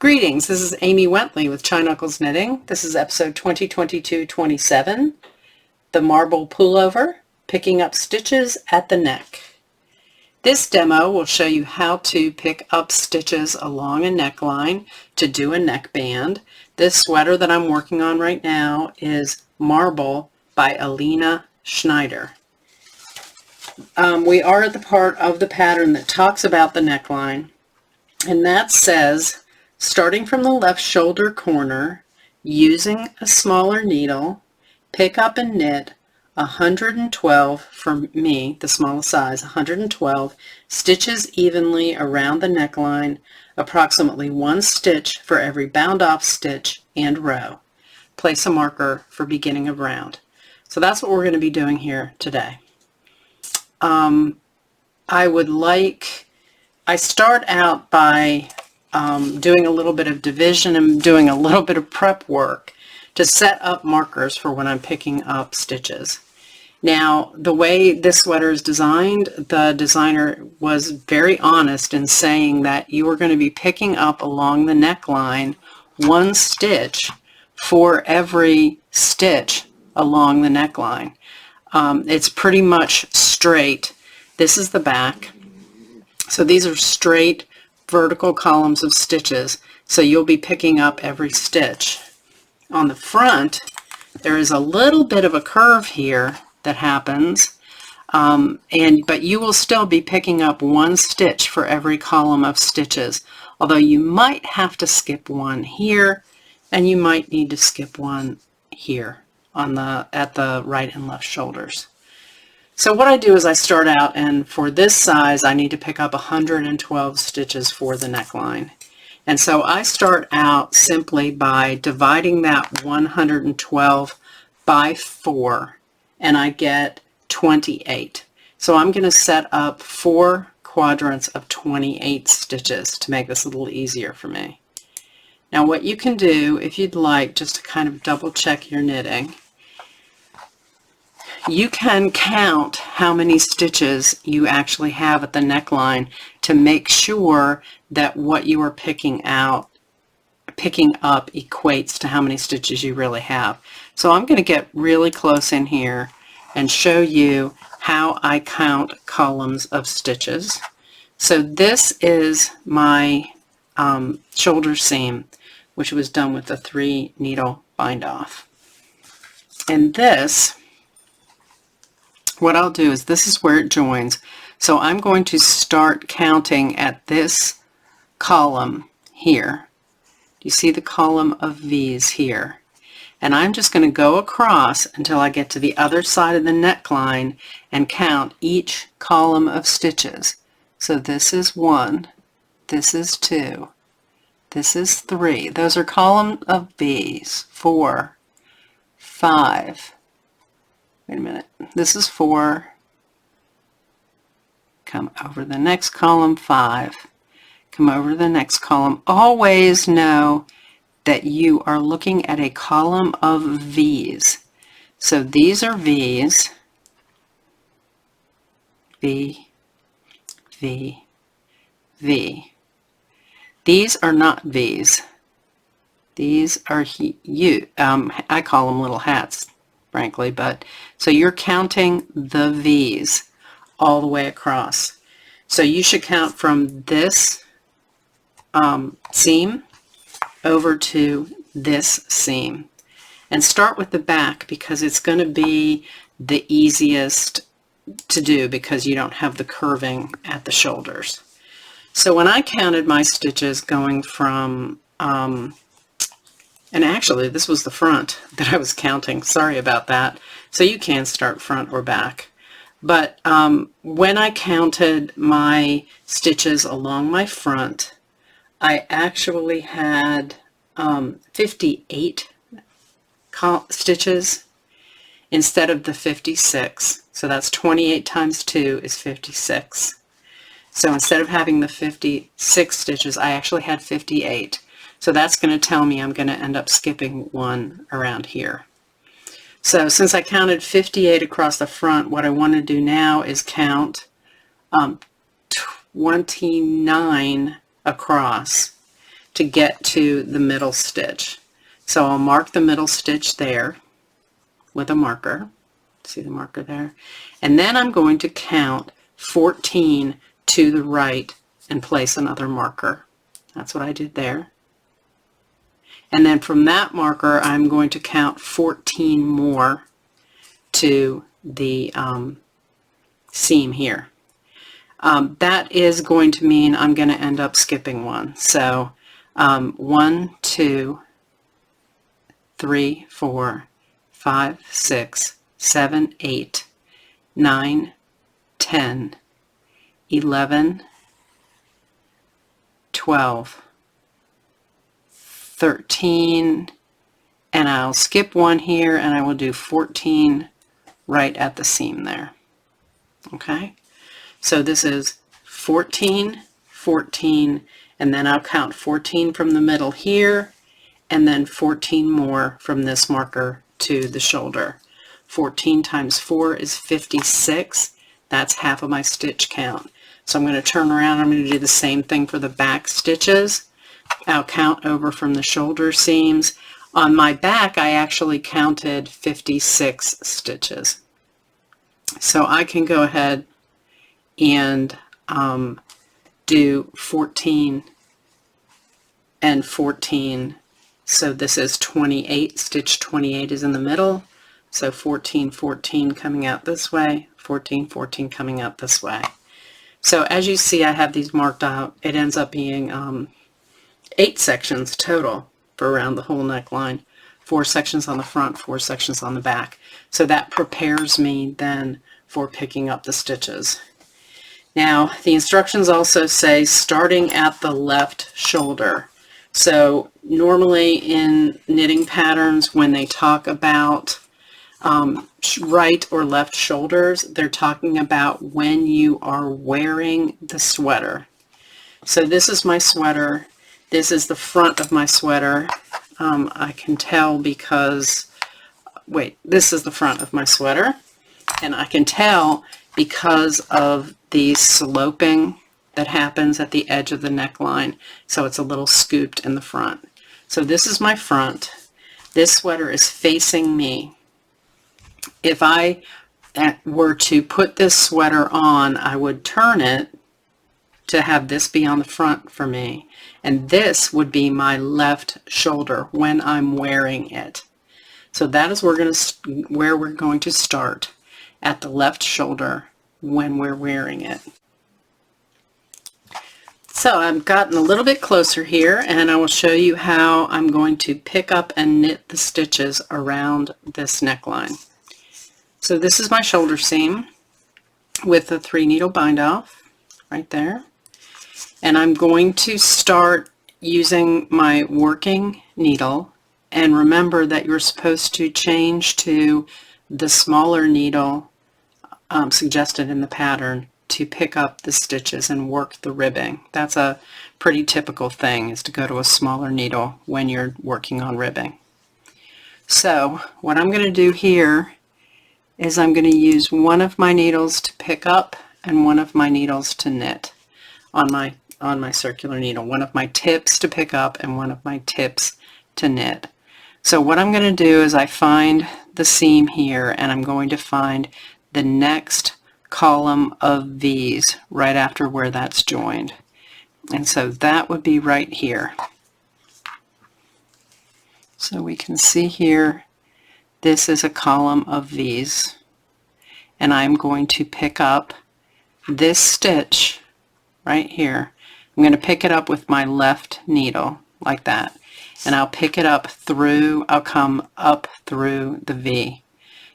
Greetings, this is Amy Wentley with Chai Knuckles Knitting. This is episode 2022-27, the marble pullover, picking up stitches at the neck. This demo will show you how to pick up stitches along a neckline to do a neckband. This sweater that I'm working on right now is Marble by Alina Schneider. We are at the part of the pattern that talks about the neckline, and that says, starting from the left shoulder corner, using a smaller needle, pick up and knit 112, for me, the smallest size, 112 stitches evenly around the neckline, approximately 1 stitch for every bound off stitch and row. Place a marker for beginning of round. So that's what we're going to be doing here today. I start out by doing a little bit of division and doing a little bit of prep work to set up markers for when I'm picking up stitches. Now, the way this sweater is designed, the designer was very honest in saying that you are going to be picking up along the neckline 1 stitch for every stitch along the neckline. It's pretty much straight. This is the back. So these are straight vertical columns of stitches, so you'll be picking up every stitch. On the front, there is a little bit of a curve here that happens, but you will still be picking up 1 stitch for every column of stitches, although you might have to skip 1 here, and you might need to skip 1 here at the right and left shoulders. So what I do is I start out, and for this size I need to pick up 112 stitches for the neckline. And so I start out simply by dividing that 112 by 4, and I get 28. So I'm going to set up 4 quadrants of 28 stitches to make this a little easier for me. Now what you can do, if you'd like, just to kind of double check your knitting, you can count how many stitches you actually have at the neckline to make sure that what you are picking up equates to how many stitches you really have. So I'm going to get really close in here and show you how I count columns of stitches. So this is my shoulder seam, which was done with a 3 needle bind off. And this, what I'll do is, this is where it joins. So I'm going to start counting at this column here. You see the column of V's here. And I'm just going to go across until I get to the other side of the neckline and count each column of stitches. So this is 1, this is 2, this is 3. Those are column of V's. 4, 5. Wait a minute. This is 4. Come over the next column, 5. Come over the next column. Always know that you are looking at a column of V's. So these are V's. V, V, V. These are not V's. These are I call them little hats, frankly, but so you're counting the V's all the way across. So you should count from this seam over to this seam, and start with the back because it's going to be the easiest to do because you don't have the curving at the shoulders. So when I counted my stitches going from and actually this was the front that I was counting, sorry about that. So you can start front or back. But when I counted my stitches along my front, I actually had 58 stitches instead of the 56. So that's 28 times 2 is 56. So instead of having the 56 stitches, I actually had 58. So that's going to tell me I'm going to end up skipping 1 around here. So since I counted 58 across the front, what I want to do now is count 29 across. to get to the middle stitch. So I'll mark the middle stitch there with a marker. See the marker there? And then I'm going to count 14 to the right and place another marker. That's what I did there. And then from that marker, I'm going to count 14 more to the seam here. That is going to mean I'm going to end up skipping one. So 1, 2, 3, 4, 5, 6, 7, 8, 9, 10, 11, 12, 13, and I'll skip one here, and I will do 14 right at the seam there. Okay, so this is 14, 14, and then I'll count 14 from the middle here, and then 14 more from this marker to the shoulder. 14 times 4 is 56. That's half of my stitch count. So I'm going to turn around. I'm going to do the same thing for the back stitches. I'll count over from the shoulder seams. On my back, I actually counted 56 stitches. So I can go ahead and do 14 and 14. So this is 28. Stitch 28 is in the middle. So 14, 14 coming out this way, 14, 14 coming out this way. So as you see, I have these marked out. It ends up being 8 sections total for around the whole neckline. 4 sections on the front, 4 sections on the back. So that prepares me then for picking up the stitches. Now, the instructions also say starting at the left shoulder. So normally in knitting patterns, when they talk about right or left shoulders, they're talking about when you are wearing the sweater. So this is my sweater. This is the front of my sweater. I can tell because, wait, this is the front of my sweater, and I can tell because of the sloping that happens at the edge of the neckline, so it's a little scooped in the front. So this is my front. This sweater is facing me. If I were to put this sweater on, I would turn it to have this be on the front for me, and this would be my left shoulder when I'm wearing it. So that is where we're going to start, at the left shoulder when we're wearing it. So I've gotten a little bit closer here, and I will show you how I'm going to pick up and knit the stitches around this neckline. So this is my shoulder seam with the 3-needle bind off right there. And I'm going to start using my working needle, and remember that you're supposed to change to the smaller needle suggested in the pattern to pick up the stitches and work the ribbing. That's a pretty typical thing, is to go to a smaller needle when you're working on ribbing. So what I'm going to do here is I'm going to use one of my needles to pick up and one of my needles to knit on my circular needle. One of my tips to pick up and one of my tips to knit. So what I'm going to do is I find the seam here, and I'm going to find the next column of V's right after where that's joined. And so that would be right here. So we can see here, this is a column of V's, and I'm going to pick up this stitch right here. I'm going to pick it up with my left needle like that, and I'll pick it up through, I'll come up through the V.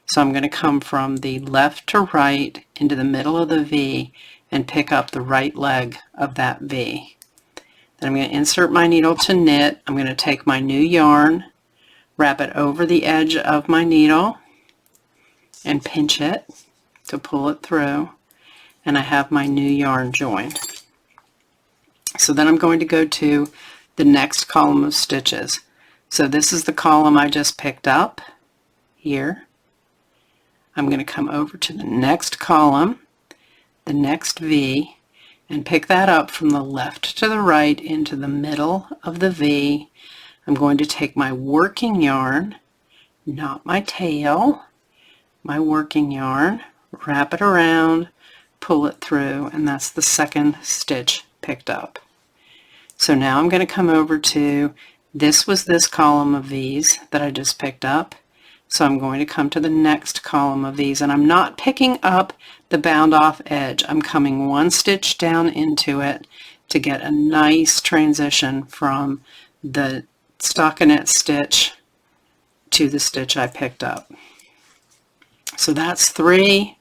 So I'm going to come from the left to right into the middle of the V and pick up the right leg of that V. Then I'm going to insert my needle to knit. I'm going to take my new yarn, wrap it over the edge of my needle, and pinch it to pull it through, and I have my new yarn joined. So then I'm going to go to the next column of stitches. So this is the column I just picked up here. I'm going to come over to the next column, the next V, and pick that up from the left to the right into the middle of the V. I'm going to take my working yarn, not my tail, my working yarn, wrap it around, pull it through, and that's the second stitch picked up. So now I'm going to come over to, this was this column of V's that I just picked up. So I'm going to come to the next column of V's, and I'm not picking up the bound off edge. I'm coming one stitch down into it to get a nice transition from the stockinette stitch to the stitch I picked up. So that's 3.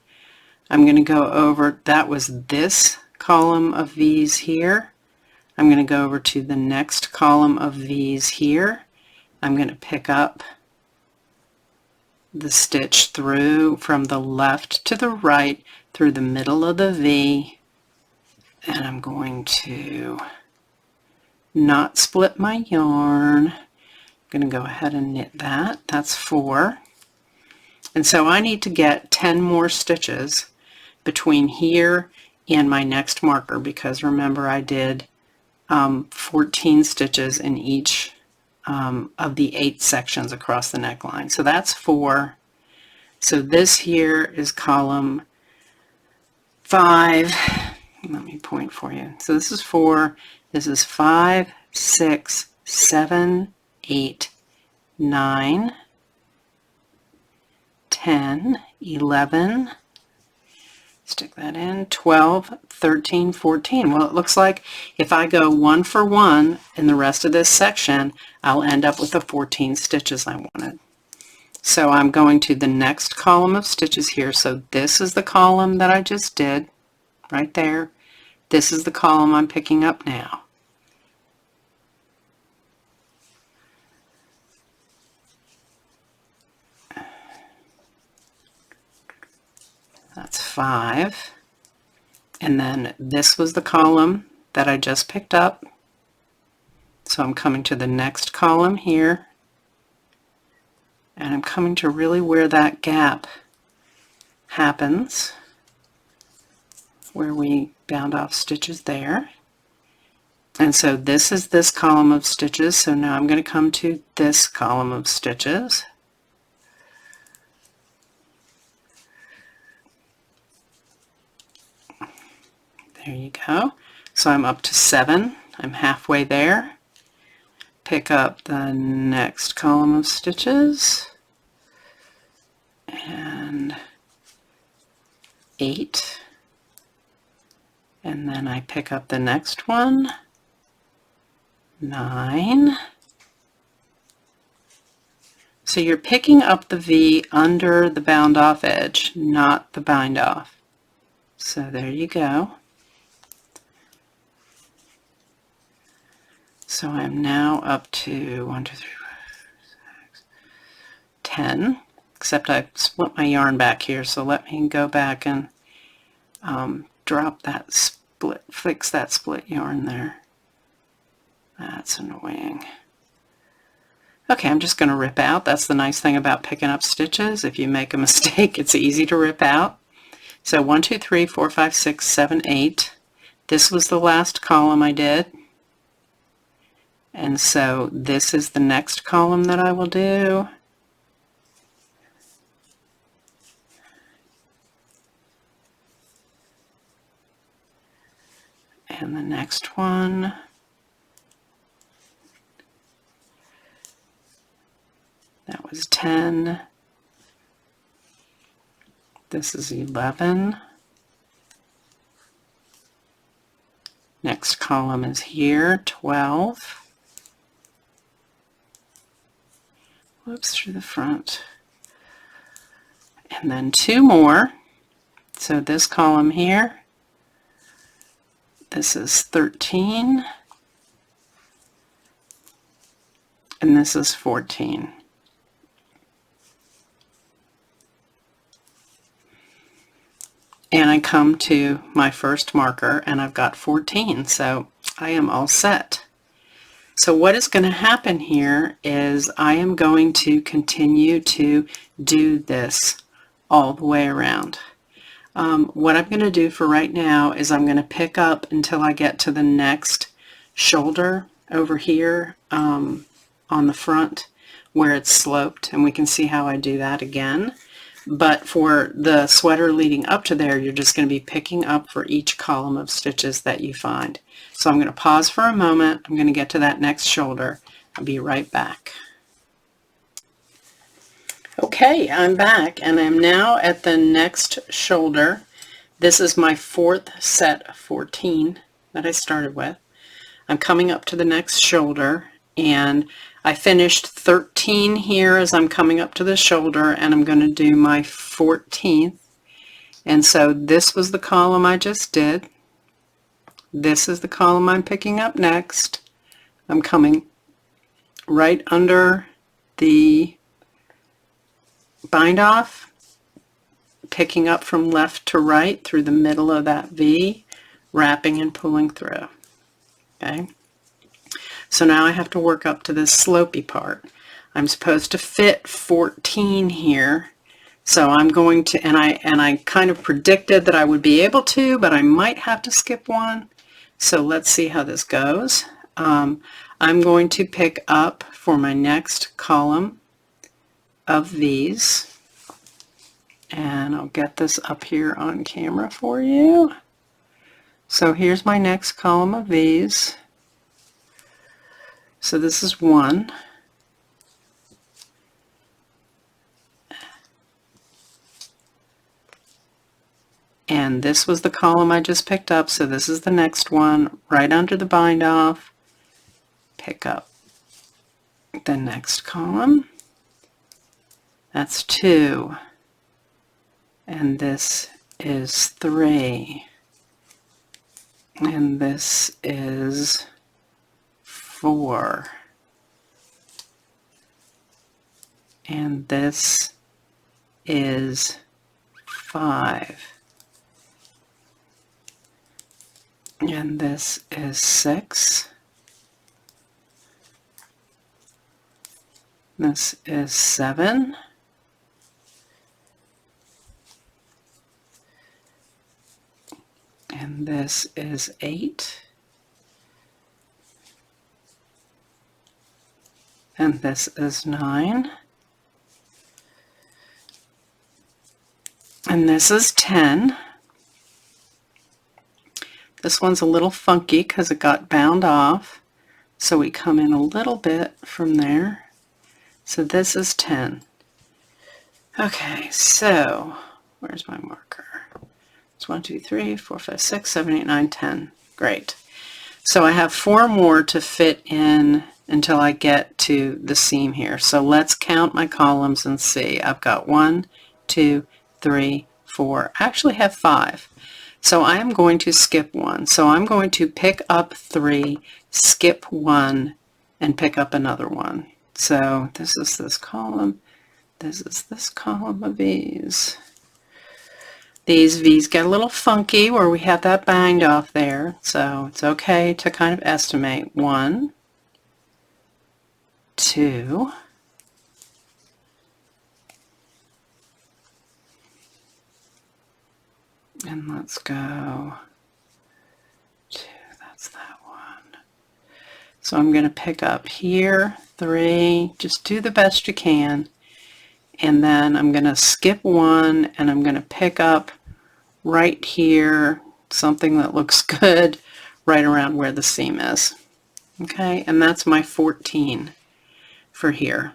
I'm going to go over, that was this column of V's here. I'm going to go over to the next column of V's here. I'm going to pick up the stitch through from the left to the right through the middle of the V, and I'm going to not split my yarn. I'm going to go ahead and knit that. That's 4. And so I need to get 10 more stitches between here and my next marker, because remember I did 14 stitches in each of the 8 sections across the neckline. So that's 4. So this here is column 5. Let me point for you. So this is 4. This is 5, 6, 7, 8, 9, 10, 11, stick that in, 12, 13, 14. Well, it looks like if I go 1 for 1 in the rest of this section, I'll end up with the 14 stitches I wanted. So I'm going to the next column of stitches here. So this is the column that I just did right there. This is the column I'm picking up now. That's 5. And then this was the column that I just picked up. So I'm coming to the next column here. And I'm coming to really where that gap happens, where we bound off stitches there. And so this is this column of stitches. So now I'm going to come to this column of stitches. There you go. So I'm up to 7. I'm halfway there. Pick up the next column of stitches. And 8. And then I pick up the next one. 9. So you're picking up the V under the bound off edge, not the bind off. So there you go. So I'm now up to 1, 2, 3, 4, 5, 6, 10, except I split my yarn back here, so let me go back and drop that split, fix that split yarn there. That's annoying. Okay, I'm just going to rip out. That's the nice thing about picking up stitches. If you make a mistake, it's easy to rip out. So 1, 2, 3, 4, 5, 6, 7, 8. This was the last column I did. And so this is the next column that I will do. And the next one. That was 10. This is 11. Next column is here, 12. Whoops, through the front. And then 2 more. So this column here, this is 13. And this is 14. And I come to my first marker and I've got 14, so I am all set. So what is going to happen here is I am going to continue to do this all the way around. What I'm going to do for right now is I'm going to pick up until I get to the next shoulder over here on the front where it's sloped, and we can see how I do that again. But for the sweater leading up to there, you're just going to be picking up for each column of stitches that you find. So I'm going to pause for a moment. I'm going to get to that next shoulder. I'll be right back. Okay, I'm back, and I'm now at the next shoulder. This is my fourth set of 14 that I started with. I'm coming up to the next shoulder, and I finished 13 here as I'm coming up to the shoulder, and I'm going to do my 14th. And so this was the column I just did. This is the column I'm picking up next. I'm coming right under the bind off, picking up from left to right through the middle of that V, wrapping and pulling through. Okay, so now I have to work up to this slopey part. I'm supposed to fit 14 here, so I'm going to, and I kind of predicted that I would be able to, but I might have to skip one. So let's see how this goes. I'm going to pick up for my next column of these, and I'll get this up here on camera for you. So here's my next column of these. So this is one. And this was the column I just picked up, so this is the next one, right under the bind off. Pick up the next column. That's 2. And this is 3. And this is 4. And this is 5. And this is 6. This is 7. And this is 8. And this is 9. And this is 10. This one's a little funky because it got bound off, so we come in a little bit from there. So this is 10. Okay, so where's my marker? It's 1, 2, 3, 4, 5, 6, 7, 8, 9, 10. Great. So I have 4 more to fit in until I get to the seam here. So let's count my columns and see. I've got 1, 2, 3, 4. I actually have 5. So I am going to skip one. So I'm going to pick up 3, skip 1, and pick up another one. So this is this column. This is this column of V's. These V's get a little funky where we have that bind off there. So it's okay to kind of estimate. 1, 2, and let's go 2, that's that one. So I'm going to pick up here, 3, just do the best you can, and then I'm going to skip 1, and I'm going to pick up right here, something that looks good, right around where the seam is. Okay, and that's my 14 for here.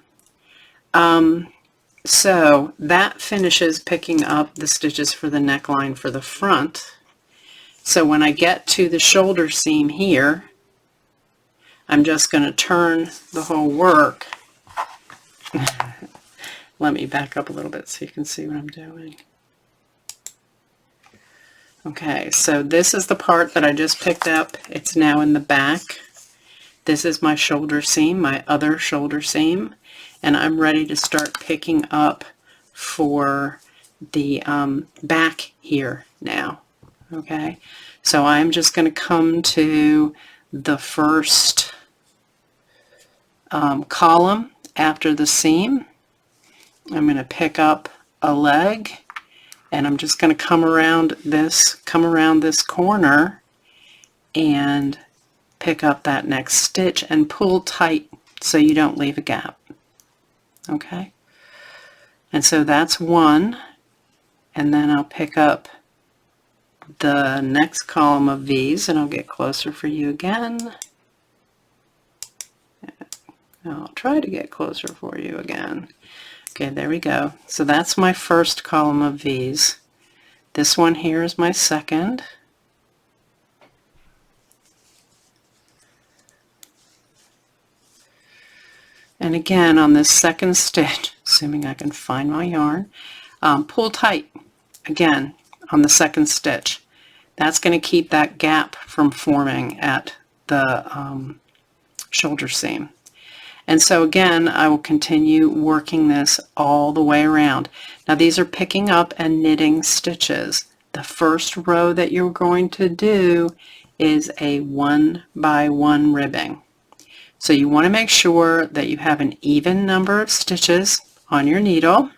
So that finishes picking up the stitches for the neckline for the front. So when I get to the shoulder seam here, I'm just going to turn the whole work. Let me back up a little bit so you can see what I'm doing. Okay, so this is the part that I just picked up. It's now in the back. This is my shoulder seam, my other shoulder seam, and I'm ready to start picking up for the back here now. Okay, so I'm just going to come to the first column after the seam. I'm going to pick up a leg, And I'm just going to come around this corner and pick up that next stitch and pull tight so you don't leave a gap. Okay? And so that's one, and then I'll pick up the next column of V's, and I'll get closer for you again. I'll try to get closer for you again. Okay, there we go. So that's my first column of V's. This one here is my second. And again, on this second stitch, assuming I can find my yarn, pull tight again on the second stitch. That's going to keep that gap from forming at the shoulder seam. And so again, I will continue working this all the way around. Now these are picking up and knitting stitches. The first row that you're going to do is a 1 by 1 ribbing. So you want to make sure that you have an even number of stitches on your needle.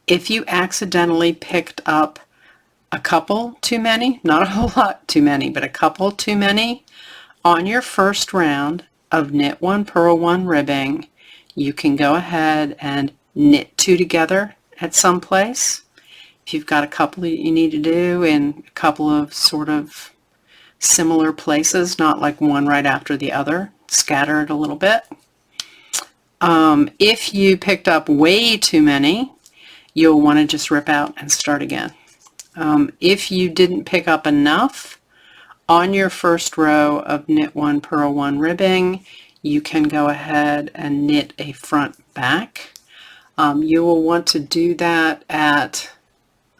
If you accidentally picked up a couple too many, not a whole lot too many, but a couple too many on your first round of knit 1, purl 1 ribbing, you can go ahead and knit 2 together at some place. If you've got a couple that you need to do in a couple of sort of similar places, not like one right after the other, scatter it a little bit. If you picked up way too many, you'll want to just rip out and start again. If you didn't pick up enough, on your first row of knit 1, purl 1 ribbing, you can go ahead and knit a front back. You will want to do that at,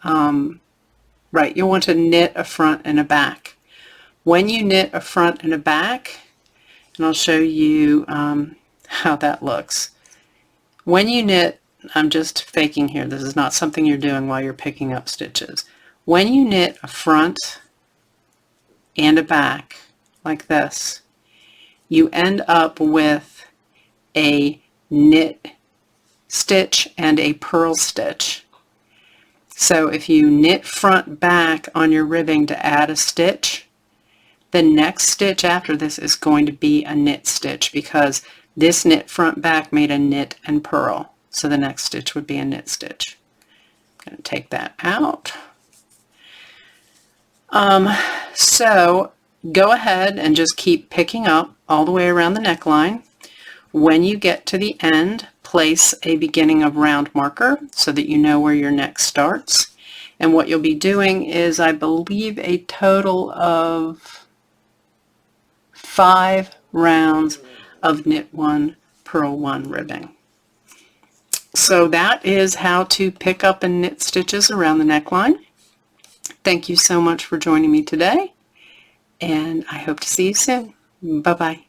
you'll want to knit a front and a back. When you knit a front and a back, and I'll show you how that looks. When you knit, I'm just faking here, this is not something you're doing while you're picking up stitches. When you knit a front and a back like this, you end up with a knit stitch and a purl stitch. So if you knit front back on your ribbing to add a stitch, the next stitch after this is going to be a knit stitch because this knit front back made a knit and purl. So the next stitch would be a knit stitch. I'm going to take that out. So go ahead and just keep picking up all the way around the neckline. When you get to the end, place a beginning of round marker so that you know where your neck starts. And what you'll be doing is, I believe, a total of 5 rounds of knit 1, purl 1 ribbing. So that is how to pick up and knit stitches around the neckline. Thank you so much for joining me today, and I hope to see you soon. Bye-bye.